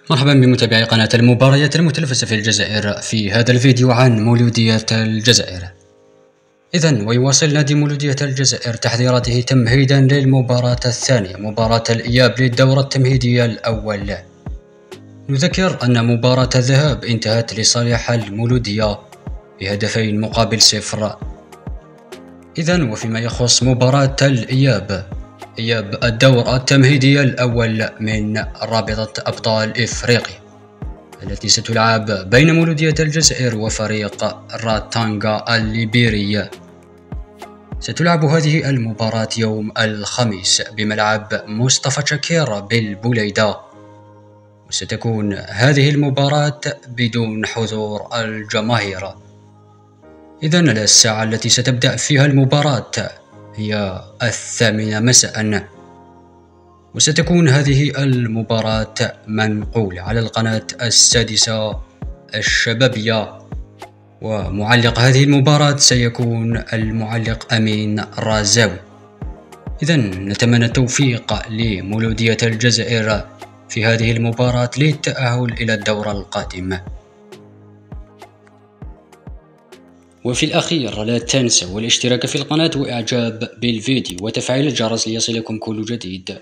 مرحبا بمتابعي قناة المباريات المتنفسة في الجزائر في هذا الفيديو عن مولودية الجزائر. ويواصل نادي مولودية الجزائر تحضيراته تمهيدا للمباراة الثانية، مباراة الإياب للدورة التمهيدية الأول. نذكر أن مباراة الذهاب انتهت لصالح المولودية بهدفين مقابل 0. وفيما يخص مباراة الإياب، إياب الدور التمهيدي الأول من رابطة أبطال إفريقيا التي ستلعب بين مولودية الجزائر وفريق راتانغا الليبيري. ستلعب هذه المباراة يوم الخميس بملعب مصطفى شكير بالبوليدة، وستكون هذه المباراة بدون حضور الجماهير. الساعة التي ستبدأ فيها المباراة هي 8 مساء، وستكون هذه المباراة منقولة على القناة السادسة الشبابية، ومعلق هذه المباراة سيكون المعلق أمين رازاوي. نتمنى التوفيق لمولودية الجزائر في هذه المباراة للتأهل إلى الدور القادم. وفي الأخير لا تنسوا الاشتراك في القناة وإعجاب بالفيديو وتفعيل الجرس ليصلكم كل جديد.